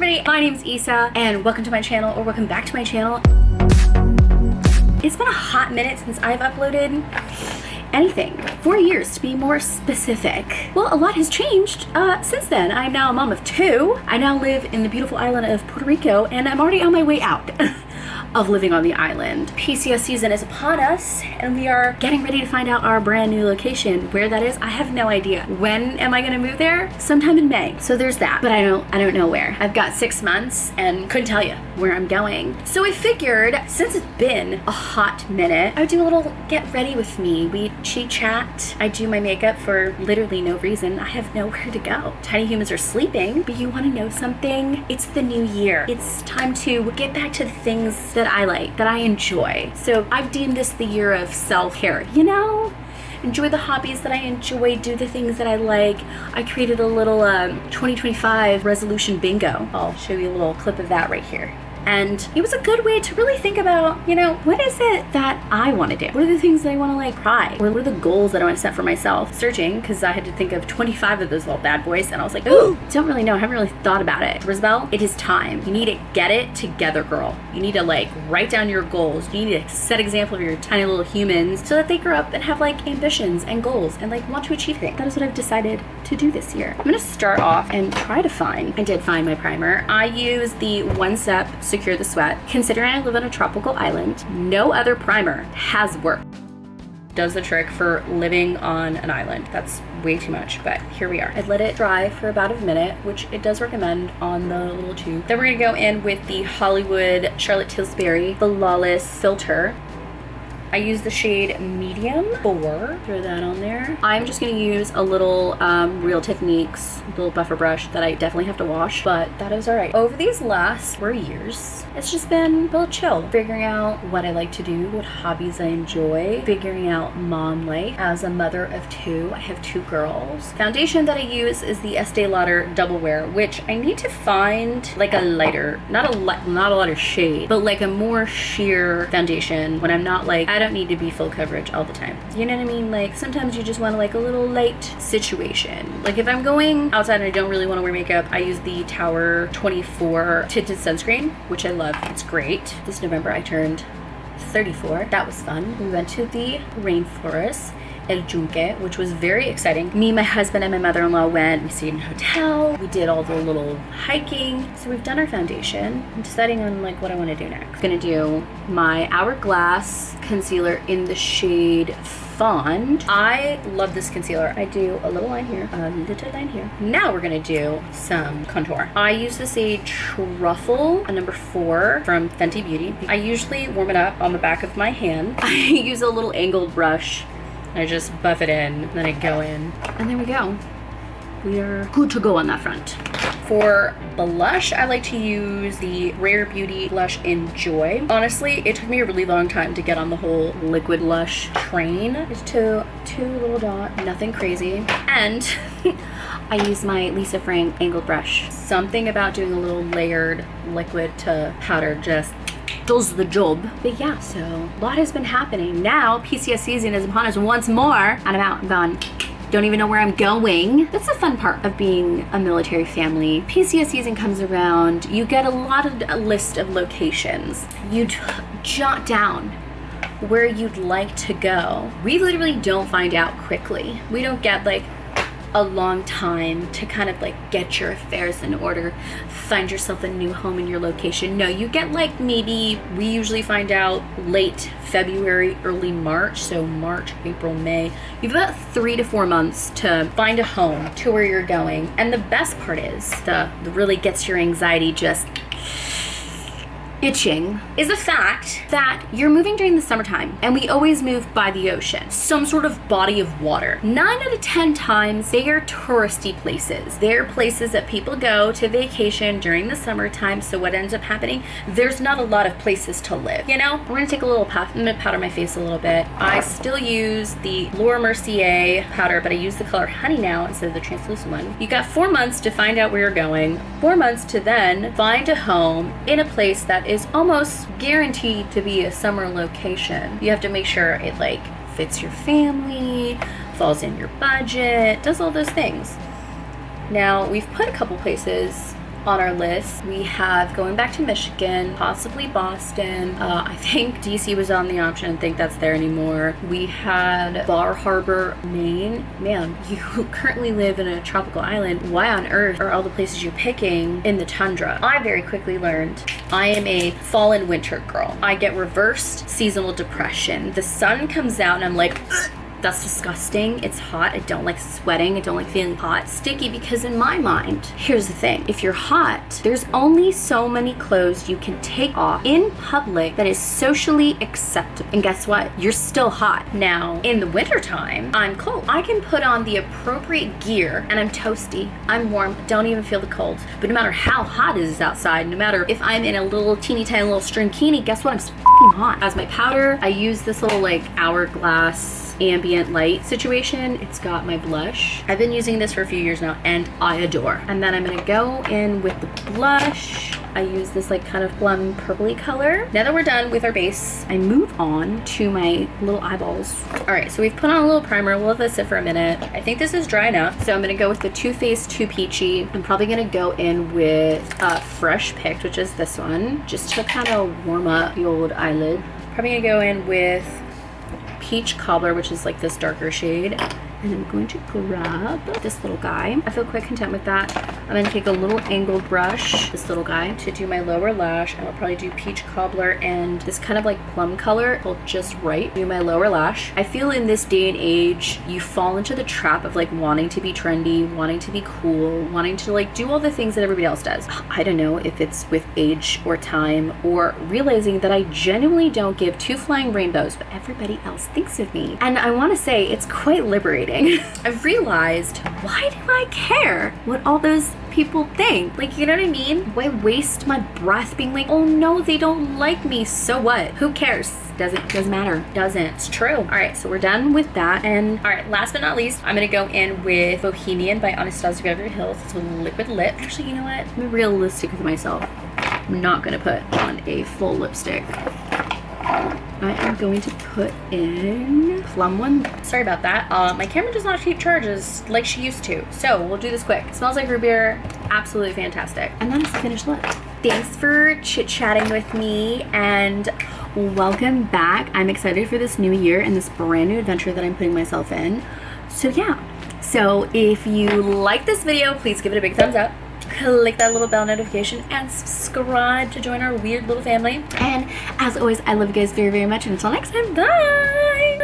everybody, my name's Isa and welcome to my channel, or welcome back to my channel. It's been a hot minute since I've uploaded anything. 4 years to be more specific. Well, a lot has changed since then. I'm now a mom of 2. I now live in the beautiful island of Puerto Rico and I'm already on my way out of living on the island. PCS season is upon us and we are getting ready to find out our brand new location. Where that is, I have no idea. When am I gonna move there? Sometime in May. So there's that, but I don't know where. I've got 6 months and couldn't tell you where I'm going. So I figured, since it's been a hot minute, I would do a little get ready with me. We chit chat. I do my makeup for literally no reason. I have nowhere to go. Tiny humans are sleeping, but you wanna know something? It's the new year. It's time to get back to the things that I like, that I enjoy. So I've deemed this the year of self-care, you know? Enjoy the hobbies that I enjoy, do the things that I like. I created a little 2025 resolution bingo. I'll show you a little clip of that right here. And it was a good way to really think about, you know, what is it that I want to do? What are the things that I want to like try? What are the goals that I want to set for myself? Searching, because I had to think of 25 of those little bad boys, and I was like, ooh, don't really know. I haven't really thought about it. Rosabelle, it is time. You need to get it together, girl. You need to like write down your goals. You need to set example for your tiny little humans so that they grow up and have like ambitions and goals and like want to achieve things. That is what I've decided to do this year. I'm gonna start off and try to find, I did find my primer. I use the One Step Secure the Sweat. Considering I live on a tropical island, no other primer has worked. Does the trick for living on an island. That's way too much, but here we are. I let it dry for about a minute, which it does recommend on the little tube. Then we're gonna go in with the Hollywood Charlotte Tilbury Flawless Filter. I use the shade Medium 4. Throw that on there. I'm just gonna use a little Real Techniques little buffer brush that I definitely have to wash, but that is all right. Over these last 4 years, it's just been a little chill. Figuring out what I like to do, what hobbies I enjoy, figuring out mom life. As a mother of 2, I have 2 girls. Foundation that I use is the Estee Lauder Double Wear, which I need to find like a lighter, not a lighter shade, but like a more sheer foundation when I'm not like, I don't need to be full coverage all the time. You know what I mean? Like sometimes you just want like a little light situation. Like if I'm going outside and I don't really want to wear makeup, I use the Tower 24 tinted sunscreen, which I love. It's great. This November I turned 34. That was fun. We went to the rainforest, El Junque, which was very exciting. Me, my husband, and my mother-in-law went. We stayed in a hotel. We did all the little hiking. So we've done our foundation. I'm deciding on like what I want to do next. I'm gonna do my Hourglass concealer in the shade Fond. I love this concealer. I do a little line here, a little line here. Now we're gonna do some contour. I use this shade Truffle, a number 4 from Fenty Beauty. I usually warm it up on the back of my hand. I use a little angled brush. I just buff it in, then I go in, and there we go. We are good to go on that front. For blush, I like to use the Rare Beauty blush in Joy. Honestly, it took me a really long time to get on the whole liquid blush train. Just two little dots, nothing crazy. And I use my Lisa Frank angled brush. Something about doing a little layered liquid to powder just does the job. But yeah, so a lot has been happening. Now PCS season is upon us once more, and I'm out and gone. Don't even know where I'm going. That's the fun part of being a military family. PCS season comes around, you get a list of locations. You jot down where you'd like to go. We literally don't find out quickly. We don't get like a long time to kind of like get your affairs in order, find yourself a new home in your location. No, you get like maybe, we usually find out late February, early March. So March, April, May. You've got 3 to 4 months to find a home to where you're going. And the best part is, the really gets your anxiety just itching, is the fact that you're moving during the summertime, and we always move by the ocean, some sort of body of water. 9 out of 10 times they are touristy places. They're places that people go to vacation during the summertime. So what ends up happening, there's not a lot of places to live, you know? We're gonna take a little puff. I'm gonna powder my face a little bit. I still use the Laura Mercier powder, but I use the color Honey now instead of the translucent one. You got 4 months to find out where you're going, 4 months to then find a home in a place that is almost guaranteed to be a summer location. You have to make sure it like fits your family, falls in your budget, does all those things. Now we've put a couple places on our list. We have going back to Michigan, possibly Boston. I think DC was on the option. I think that's there anymore. We had Bar Harbor, Maine. Man, you currently live in a tropical island. Why on earth are all the places you're picking in the tundra? I very quickly learned I am a fall and winter girl. I get reversed seasonal depression. The sun comes out and I'm like, ugh, that's disgusting. It's hot. I don't like sweating. I don't like feeling hot. Sticky, because in my mind, here's the thing. If you're hot, there's only so many clothes you can take off in public that is socially acceptable. And guess what? You're still hot. Now, in the wintertime, I'm cold. I can put on the appropriate gear and I'm toasty. I'm warm. Don't even feel the cold. But no matter how hot it is outside, no matter if I'm in a little teeny tiny little string bikini, guess what? I'm f***ing hot. As my powder, I use this little like hourglass ambient light situation. It's got my blush. I've been using this for a few years now and I adore. And then I'm gonna go in with the blush. I use this like kind of plum purpley color. Now that we're done with our base, I move on to my little eyeballs. All right, so we've put on a little primer. We'll let this sit for a minute. I think this is dry enough. So I'm gonna go with the Too Faced Too Peachy. I'm probably gonna go in with Fresh Picked, which is this one, just to kind of warm up the old eyelid. Probably gonna go in with Peach Cobbler, which is like this darker shade. And I'm going to grab this little guy. I feel quite content with that. I'm going to take a little angled brush, this little guy, to do my lower lash. And I'll probably do Peach Cobbler and this kind of like plum color will just right do my lower lash. I feel in this day and age, you fall into the trap of like wanting to be trendy, wanting to be cool, wanting to like do all the things that everybody else does. I don't know if it's with age or time or realizing that I genuinely don't give two flying rainbows, but everybody else thinks of me. And I want to say it's quite liberating. I've realized, why do I care what all those people think? Like, you know what I mean? Why waste my breath being like, oh no, they don't like me, so what? Who cares? Doesn't matter. Doesn't. It's true. All right, so we're done with that. And all right, last but not least, I'm gonna go in with Bohemian by Anastasia Beverly Hills. It's a liquid lip. Actually, you know what? I'm realistic with myself. I'm not gonna put on a full lipstick. I am going to put in plum one. Sorry about that. My camera does not keep charges like she used to. So we'll do this quick. It smells like root beer. Absolutely fantastic. And that is the finished look. Thanks for chit-chatting with me and welcome back. I'm excited for this new year and this brand new adventure that I'm putting myself in. So yeah. So if you like this video, please give it a big thumbs up. Click that little bell notification and subscribe to join our weird little family. And as always, I love you guys very, very much. And until next time, bye!